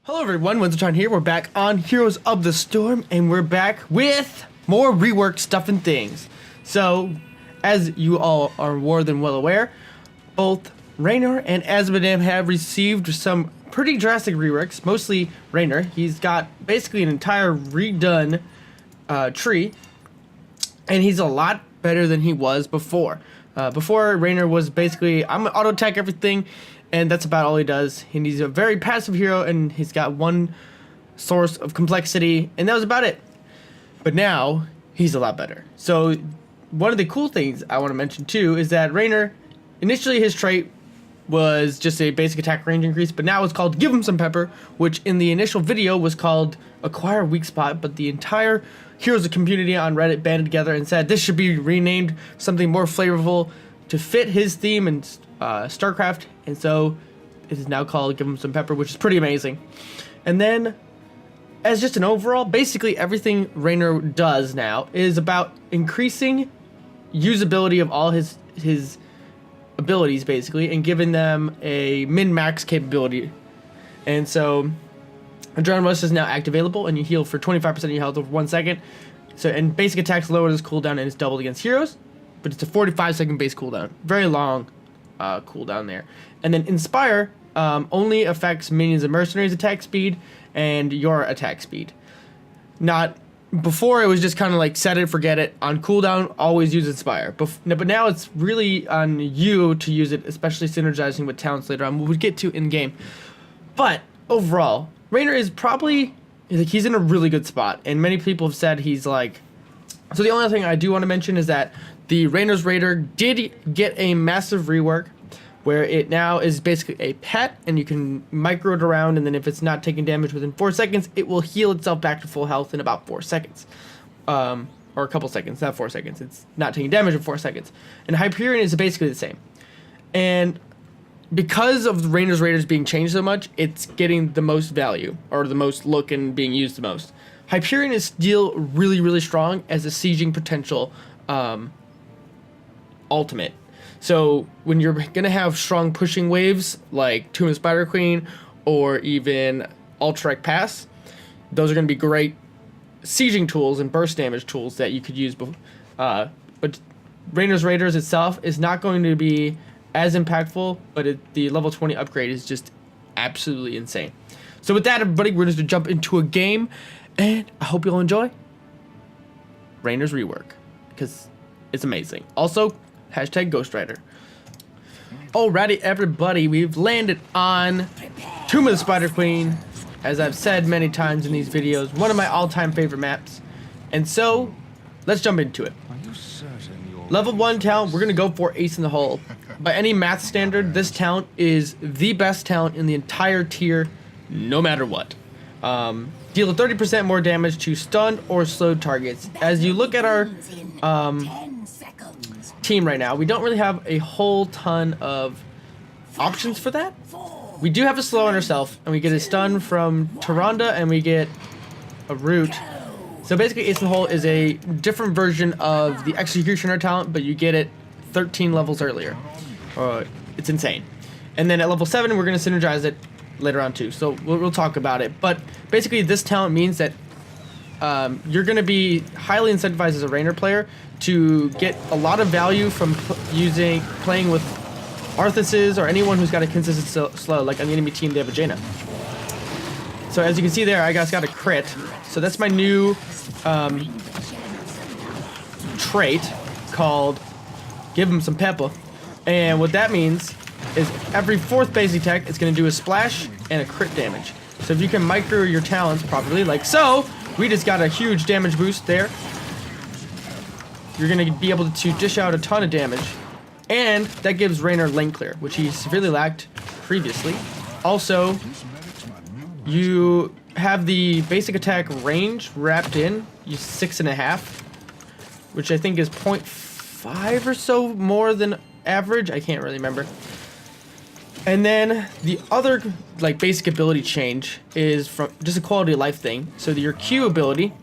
Hello everyone, Wenzeltron here. We're back on Heroes of the Storm, and we're back with more reworked stuff and things. So, as you all are more than well aware, both Raynor and Azmodan have received some pretty drastic reworks, mostly Raynor. He's got basically an entire redone tree, and he's a lot better than he was before. Before, Raynor was basically, I'm gonna auto-attack everything, and that's about all he does. And he's a very passive hero, and he's got one source of complexity, and that was about it. But now, he's a lot better. So, one of the cool things I want to mention too is that Raynor, initially his trait was just a basic attack range increase, but now it's called Give Him Some Pepper, which in the initial video was called Acquire Weak Spot, but the entire Heroes of community on Reddit banded together and said this should be renamed something more flavorful to fit his theme and StarCraft, and so it is now called Give Him Some Pepper, which is pretty amazing. And then, as just an overall, basically everything Raynor does now is about increasing usability of all his abilities, basically, and giving them a min-max capability. And so, Adrenaline Rush is now activatable, and you heal for 25% of your health over 1 second. So, and basic attacks lower this cooldown, and it's doubled against heroes, but it's a 45-second base cooldown. Very long cooldown there. And then Inspire only affects minions and mercenaries' attack speed and your attack speed. Not before, it was just kind of like set it, forget it. On cooldown, always use Inspire. But now it's really on you to use it, especially synergizing with talents later on. We'll get to in game. But overall, Raynor is probably, he's in a really good spot, and many people have said he's like. So the only thing I do want to mention is that the Raynor's Raider did get a massive rework, where it now is basically a pet, and you can micro it around, and then if it's not taking damage within 4 seconds, it will heal itself back to full health in about 4 seconds. Or a couple seconds, not 4 seconds. It's not taking damage in 4 seconds. And Hyperion is basically the same. And because of the Raynor's Raiders being changed so much, it's getting the most value, or the most look, and being used the most. Hyperion is still really, really strong as a sieging potential ultimate. So when you're gonna have strong pushing waves like Tomb of Spider Queen or even Ultrek Pass, those are gonna be great sieging tools and burst damage tools that you could use. But Raynor's Raiders itself is not going to be as impactful, but the level 20 upgrade is just absolutely insane. So with that, everybody, we're just gonna jump into a game, and I hope you'll enjoy Raynor's rework, because it's amazing. Also, hashtag Ghost Rider. Alrighty, everybody, we've landed on Tomb of the Spider Queen. As I've said many times in these videos, one of my all-time favorite maps. And so, let's jump into it. Level 1 talent, we're going to go for Ace in the Hole. By any math standard, this talent is the best talent in the entire tier, no matter what. Deal 30% more damage to stunned or slowed targets. As you look at our team right now, we don't really have a whole ton of options for that. We do have a slow on herself, and we get a stun from Tyrande, and we get a root. So basically, Ace in the Hole is a different version of the Executioner talent, but you get it 13 levels earlier. It's insane. And then at level 7, we're going to synergize it later on too, so we'll talk about it. But basically, this talent means that you're going to be highly incentivized as a Raynor player to get a lot of value from playing with Arthuses or anyone who's got a consistent slow. Like on the enemy team, they have a Jaina. So as you can see there, I just got a crit. So that's my new trait called Give Him Some Pepper. And what that means is every 4th basic attack, it's going to do a splash and a crit damage. So if you can micro your talents properly, like so, we just got a huge damage boost there. You're going to be able to dish out a ton of damage. And that gives Raynor lane clear, which he severely lacked previously. Also, you have the basic attack range wrapped in, 6.5, which I think is 0.5 or so more than average. I can't really remember. And then the other like basic ability change is from just a quality of life thing. So your Q ability,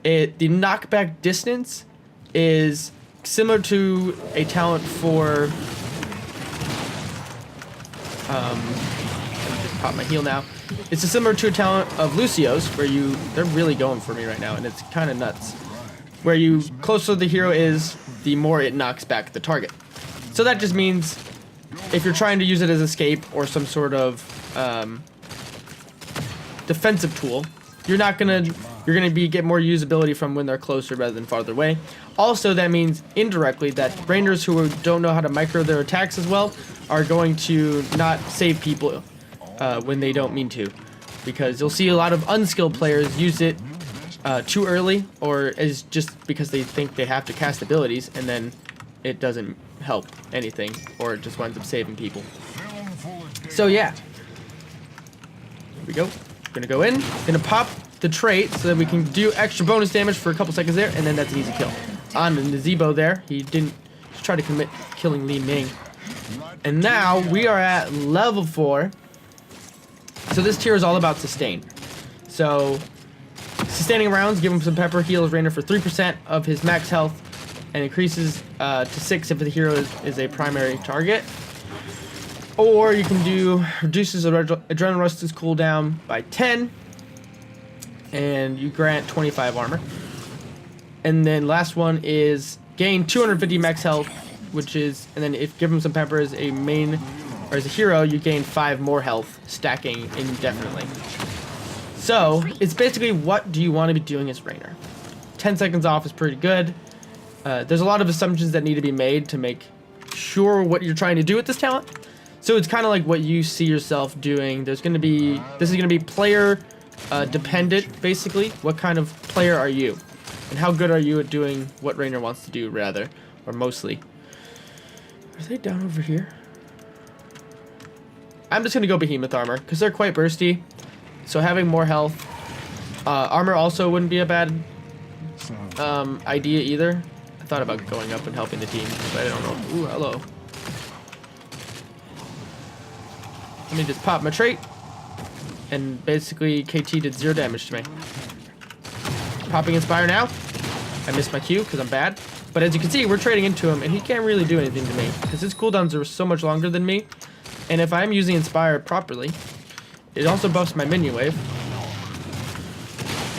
the knockback distance is similar to a talent for Just pop my heal now. It's similar to a talent of Lucio's where they're really going for me right now, and it's kind of nuts. Where you closer the hero is, the more it knocks back the target. So that just means if you're trying to use it as escape or some sort of defensive tool, you're gonna get more usability from when they're closer rather than farther away. Also, that means indirectly that Raynors who don't know how to micro their attacks as well are going to not save people when they don't mean to, because you'll see a lot of unskilled players use it too early, or is just because they think they have to cast abilities and then it doesn't help anything, or it just winds up saving people. So yeah, here we go. Gonna go in, gonna pop the trait so that we can do extra bonus damage for a couple seconds there, and then that's an easy kill. On the Zebo there, he didn't try to commit killing Li Ming. And now we are at level 4. So this tier is all about sustain. So sustaining rounds, give him some pepper, heals Raynor for 3% of his max health, and increases to 6 if the hero is a primary target. Or you can do reduces Adrenaline Rush's cooldown by 10, and you grant 25 armor. And then last one is gain 250 max health, which is, and then if give him some pepper as a main or as a hero, you gain 5 more health, stacking indefinitely. So it's basically what do you want to be doing as Raynor. 10 seconds off is pretty good. There's a lot of assumptions that need to be made to make sure what you're trying to do with this talent. So it's kind of like what you see yourself doing. This is going to be player dependent, basically. What kind of player are you? And how good are you at doing what Raynor wants to do, rather, or mostly. Are they down over here? I'm just going to go Behemoth Armor, because they're quite bursty. So having more health. Armor also wouldn't be a bad idea either. I thought about going up and helping the team, but I don't know. Ooh, hello. Let me just pop my trait. And basically, KT did 0 damage to me. Popping Inspire now. I missed my Q because I'm bad. But as you can see, we're trading into him, and he can't really do anything to me, because his cooldowns are so much longer than me. And if I'm using Inspire properly, it also buffs my minion wave.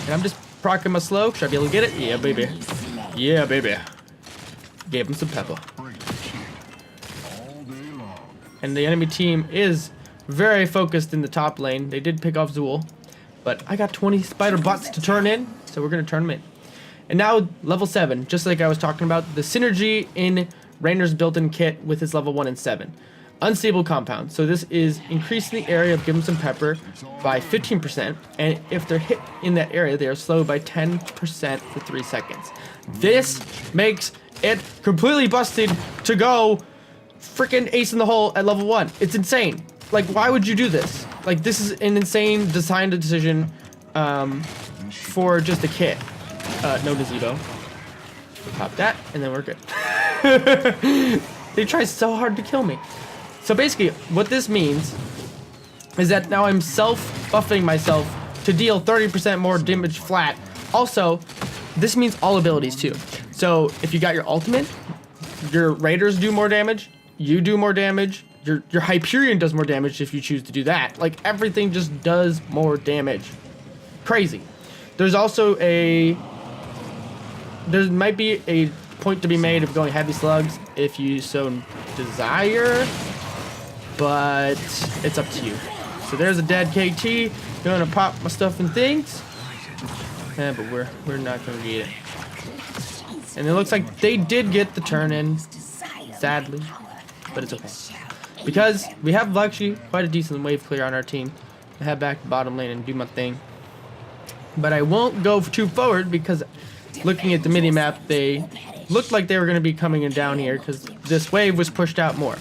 And I'm just procking my slow. Should I be able to get it? Yeah, baby. Yeah, baby. Gave him some pepper. And the enemy team is very focused in the top lane. They did pick off Zool, but I got 20 spider bots to turn in, so we're going to turn them in. And now level 7, just like I was talking about, the synergy in Raynor's built-in kit with his level 1 and 7. Unstable compound. So this is increasing the area of Give 'em some pepper by 15%, and if they're hit in that area, they are slowed by 10% for 3 seconds. This makes it completely busted to go freaking ace in the hole at level 1. It's insane. Like, why would you do this? Like, this is an insane design decision for just a kit. No gazebo. Pop that, and then we're good. They try so hard to kill me. So basically, what this means is that now I'm self-buffing myself to deal 30% more damage flat. Also, this means all abilities too. So if you got your ultimate, your Raiders do more damage, you do more damage, your Hyperion does more damage if you choose to do that. Like, everything just does more damage. Crazy. There's also there might be a point to be made of going heavy slugs if you so desire, but it's up to you. So there's a dead KT. Gonna pop my stuff and things. Yeah, but we're not gonna get it. And it looks like they did get the turn in, sadly, but it's okay. Because we have actually quite a decent wave clear on our team. I head back to bottom lane and do my thing. But I won't go too forward because looking at the mini-map, they looked like they were going to be coming in down here because this wave was pushed out more.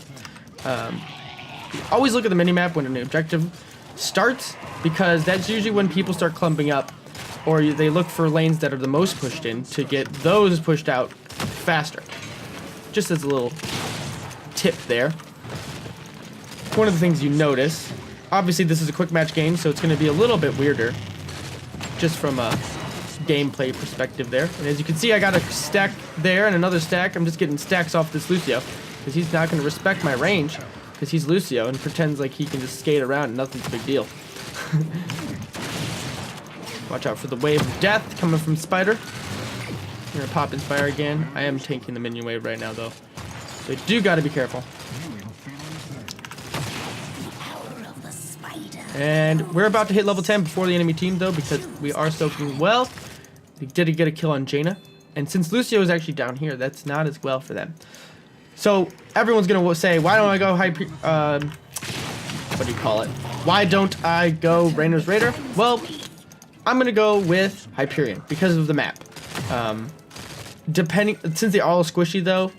Always look at the mini-map when an objective starts, because that's usually when people start clumping up, or they look for lanes that are the most pushed in to get those pushed out faster. Just as a little tip there. One of the things you notice, obviously this is a quick match game, so it's going to be a little bit weirder just from a gameplay perspective there. And as you can see, I got a stack there and another stack. I'm just getting stacks off this Lucio because he's not going to respect my range. because he's Lucio and pretends like he can just skate around and nothing's a big deal. Watch out for the wave of death coming from Spider. We're gonna pop Inspire again. I am tanking the minion wave right now though, so you do gotta be careful. And we're about to hit level 10 before the enemy team though, because we are soaking well. We did get a kill on Jaina, and since Lucio is actually down here, that's not as well for them. So everyone's gonna say, why don't I go what do you call it? Why don't I go Raynor's Raider? Well, I'm gonna go with Hyperion because of the map. Since they're all squishy though,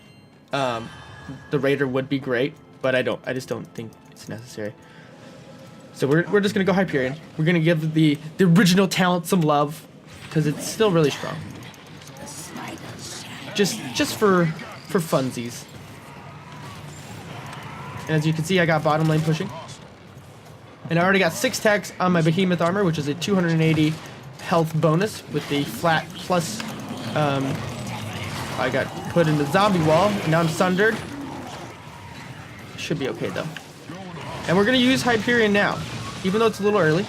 the Raider would be great, but I just don't think it's necessary. So we're just gonna go Hyperion. We're gonna give the original talent some love because it's still really strong. Just for funsies. And as you can see, I got bottom lane pushing. And I already got 6 attacks on my Behemoth armor, which is a 280 health bonus with the flat plus. I got put in the zombie wall. And now I'm sundered. Should be okay though. And we're gonna use Hyperion now, even though it's a little early.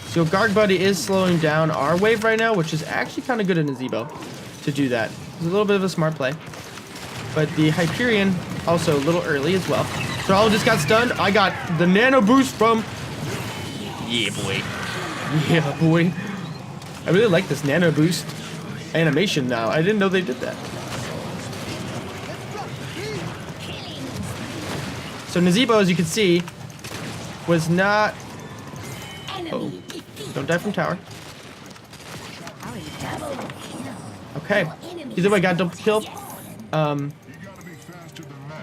So Guard Buddy is slowing down our wave right now, which is actually kind of good in Nazebo to do that. It's a little bit of a smart play. But the Hyperion also a little early as well. Thrall just got stunned. I got the nano boost from... Yeah, boy. Yeah, boy. I really like this nano boost animation now. I didn't know they did that. So Nazebo, as you can see, was not... Oh, don't die from tower. Okay. Either way, got double kill.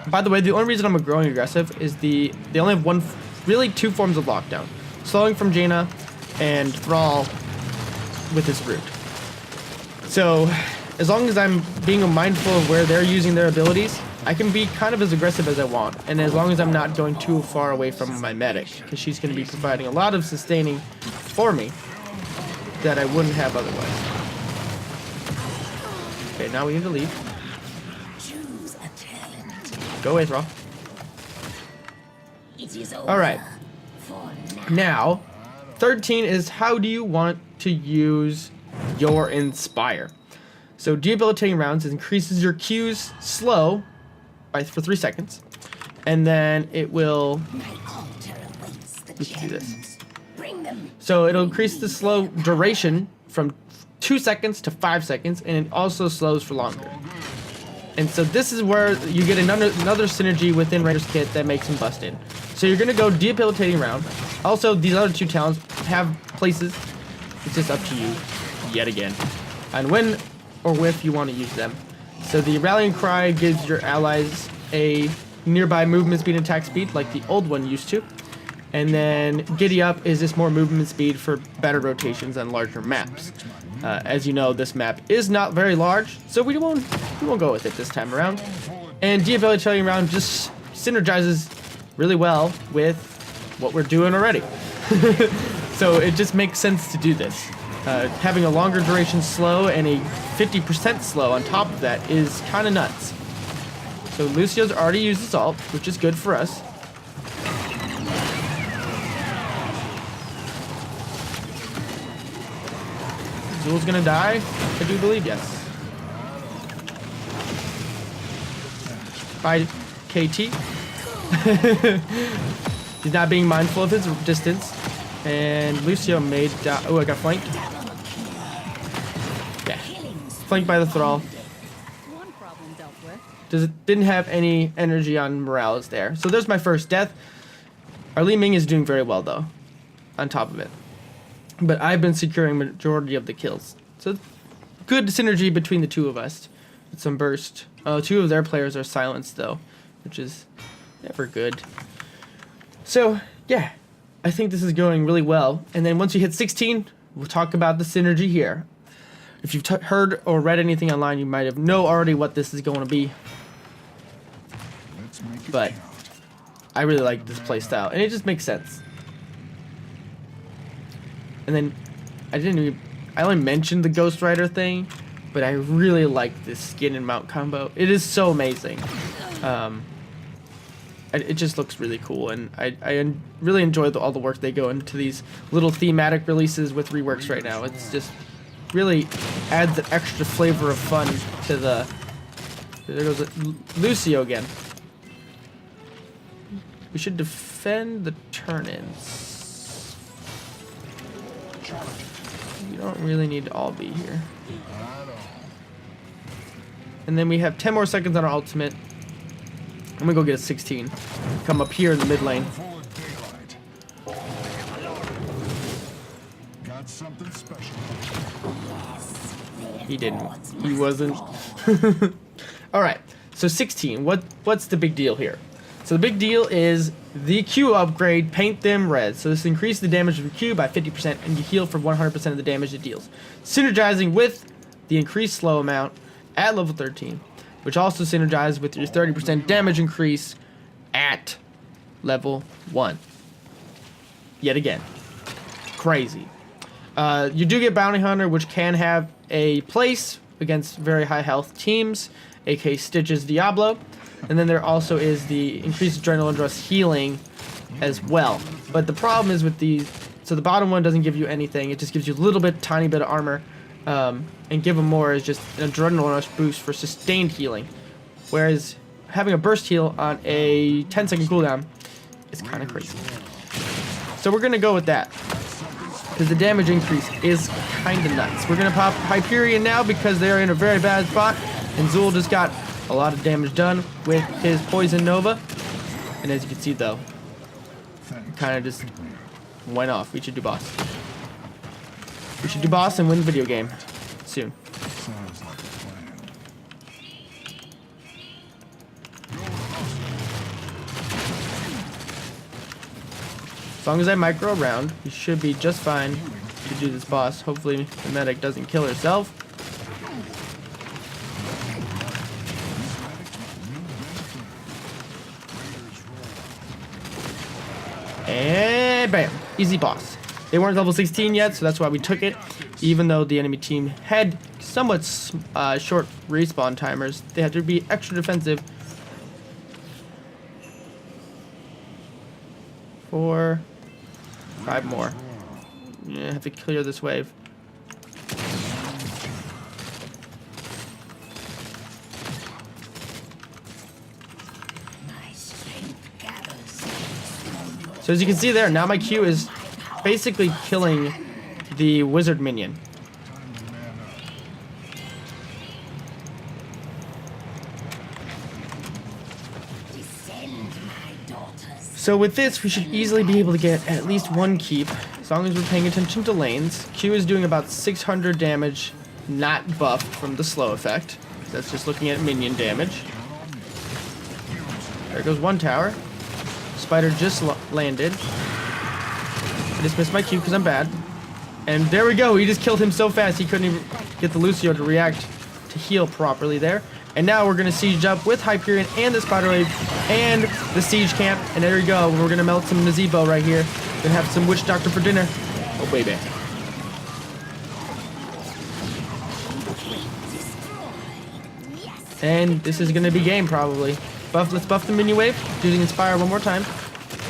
By the way, the only reason I'm growing aggressive is they only have really 2 forms of lockdown. Slowing from Jaina and Thrall with his root. So, as long as I'm being mindful of where they're using their abilities, I can be kind of as aggressive as I want. And as long as I'm not going too far away from my medic, because she's going to be providing a lot of sustaining for me that I wouldn't have otherwise. Okay, now we need to leave. Go away, Thrall. Alright. Now, 13 is how do you want to use your Inspire. So debilitating rounds increases your Q's slow for 3 seconds. And then it will... We can do this. So it'll increase the slow duration from 2 seconds to 5 seconds, and it also slows for longer. And so this is where you get another synergy within Raynor's kit that makes him bust in. So you're going to go debilitating round. Also, these other 2 talents have places. It's just up to you, yet again, on when or if you want to use them. So the Rallying Cry gives your allies a nearby movement speed and attack speed like the old one used to. And then Giddy Up is just more movement speed for better rotations on larger maps. As you know, this map is not very large, so we won't go with it this time around. And debilitating round just synergizes really well with what we're doing already. So it just makes sense to do this. Having a longer duration slow and a 50% slow on top of that is kind of nuts. So Lucio's already used his ult, which is good for us. Zul's gonna die? I do believe, yes. By KT. He's not being mindful of his distance. And Lucio made... oh, I got flanked. Yeah. Flanked by the Thrall. Didn't have any energy on Morales there. So there's my first death. Our Li Ming is doing very well, though. On top of it. But I've been securing majority of the kills. So good synergy between the 2 of us. With some burst. 2 of their players are silenced, though. Which is never good. So, yeah. I think this is going really well. And then once you hit 16, we'll talk about the synergy here. If you've heard or read anything online, you might have know already what this is going to be. But I really like this playstyle, and it just makes sense. And then I only mentioned the Ghost Rider thing, but I really like this skin and mount combo. It is so amazing. It just looks really cool, and I really enjoy all the work they go into these little thematic releases with reworks right now. It's just really adds an extra flavor of fun to the... There goes Lucio again. We should defend the turn-ins. You don't really need to all be here. And then we have 10 more seconds on our ultimate. I'm gonna go get a 16. Come up here in the mid lane. Got something special. He didn't. He wasn't. Alright, so 16. What's the big deal here? So the big deal is the Q upgrade, Paint Them Red. So this increases the damage of your Q by 50% and you heal for 100% of the damage it deals. Synergizing with the increased slow amount at level 13, which also synergizes with your 30% damage increase at level 1. Yet again. Crazy. You do get Bounty Hunter, which can have a place against very high health teams, aka Stitch's Diablo. And then there also is the increased adrenaline rush healing as well. But the problem is with these, so the bottom one doesn't give you anything. It just gives you a little bit, tiny bit of armor. And give them more is just an adrenaline rush boost for sustained healing. Whereas having a burst heal on a 10-second cooldown is kind of crazy. So we're going to go with that, because the damage increase is kind of nuts. We're going to pop Hyperion now because they're in a very bad spot. And Zul just got a lot of damage done with his Poison Nova. And as you can see though, kind of just went off. We should do boss. We should do boss and win the video game soon. Sounds like a plan. As long as I micro around, we should be just fine to do this boss. Hopefully the medic doesn't kill herself. And bam, easy boss. They weren't level 16 yet, so that's why we took it. Even though the enemy team had somewhat short respawn timers, they had to be extra defensive. 4, 5 more. Yeah, I have to clear this wave. So as you can see there, now my Q is basically killing the wizard minion. So with this, we should easily be able to get at least one keep, as long as we're paying attention to lanes. Q is doing about 600 damage, not buffed from the slow effect. That's just looking at minion damage. There goes one tower. Spider just landed. I just missed my Q because I'm bad. And there we go. He just killed him so fast he couldn't even get the Lucio to react to heal properly there. And now we're going to siege up with Hyperion and the Spider Wave and the Siege Camp. And there we go. We're going to melt some Nazebo right here. Going to have some Witch Doctor for dinner. Oh, baby. And this is going to be game, probably. Let's buff the minion wave. Using Inspire one more time.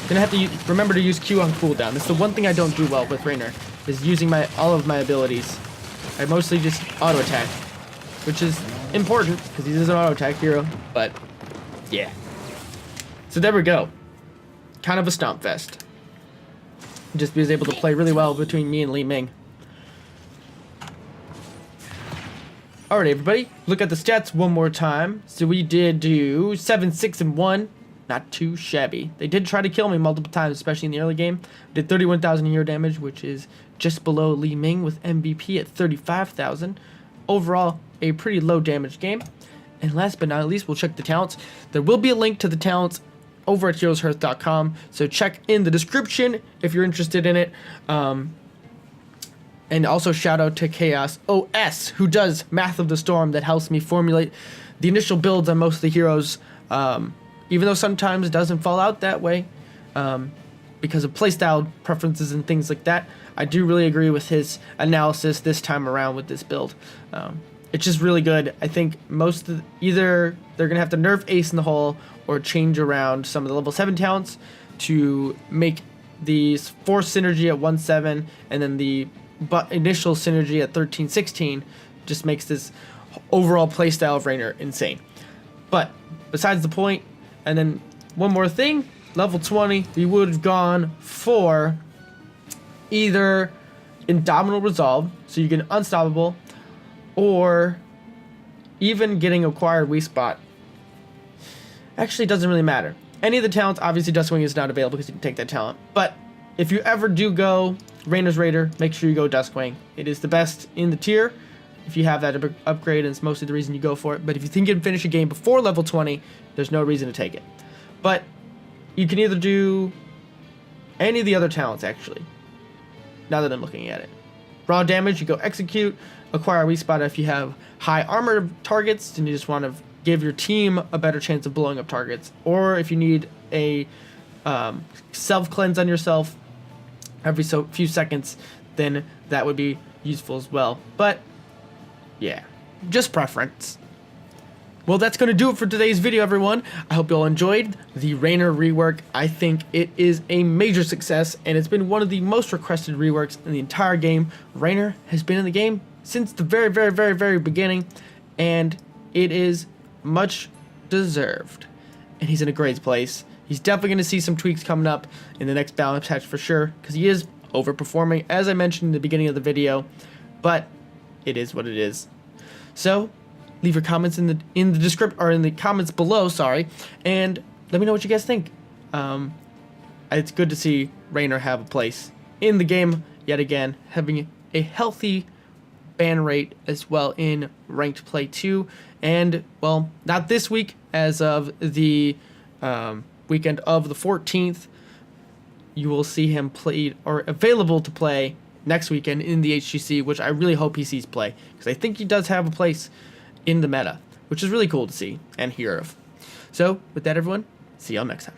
Gonna have to remember to use Q on cooldown. That's the one thing I don't do well with Raynor, is using all of my abilities. I mostly just auto attack, which is important because he is an auto attack hero. But yeah. So there we go. Kind of a stomp fest. Just was able to play really well between me and Li Ming. Alright, everybody, look at the stats one more time. So we did do 7, 6, and 1. Not too shabby. They did try to kill me multiple times, especially in the early game. Did 31,000 hero damage, which is just below Li Ming with MVP at 35,000. Overall, a pretty low damage game. And last but not least, we'll check the talents. There will be a link to the talents over at heroeshearth.com, so check in the description if you're interested in it. And also shout out to Chaos OS, who does Math of the Storm, that helps me formulate the initial builds on most of the heroes, even though sometimes it doesn't fall out that way because of playstyle preferences and things like that. I do really agree with his analysis this time around with this build. it's just really good. I think either they're going to have to nerf Ace in the Hole or change around some of the level 7 talents to make the Force Synergy at 1-7 and then the initial Synergy at 13-16 just makes this overall playstyle of Raynor insane. But besides the point, and then one more thing, level 20, we would have gone for either Indomitable Resolve, so you get Unstoppable, or even getting acquired Wii Spot. Actually, it doesn't really matter. Any of the talents, obviously Duskwing is not available because you can take that talent. But if you ever do go Raynor's Raider, make sure you go Duskwing. It is the best in the tier if you have that upgrade, and it's mostly the reason you go for it. But if you think you can finish a game before level 20, there's no reason to take it. But you can either do any of the other talents, actually, now that I'm looking at it. Raw damage, you go Execute, acquire Wii Spot if you have high armor targets and you just want to give your team a better chance of blowing up targets. Or if you need a self-cleanse on yourself every few seconds, then that would be useful as well. But yeah, just preference. Well, that's going to do it for today's video, everyone. I hope you all enjoyed the Raynor rework. I think it is a major success, and it's been one of the most requested reworks in the entire game. Raynor has been in the game since the very, very, very, very beginning, and it is much deserved. And he's in a great place. He's definitely going to see some tweaks coming up in the next balance patch for sure, because he is overperforming, as I mentioned in the beginning of the video, but it is what it is. So leave your comments in the description, or in the comments below, sorry, and let me know what you guys think. It's good to see Raynor have a place in the game yet again, having a healthy ban rate as well in ranked play too, and well, not this week as of the weekend of the 14th. You will see him played or available to play next weekend in the HGC, which I really hope he sees play, because I think he does have a place in the meta, which is really cool to see and hear of. So with that, everyone, see y'all next time.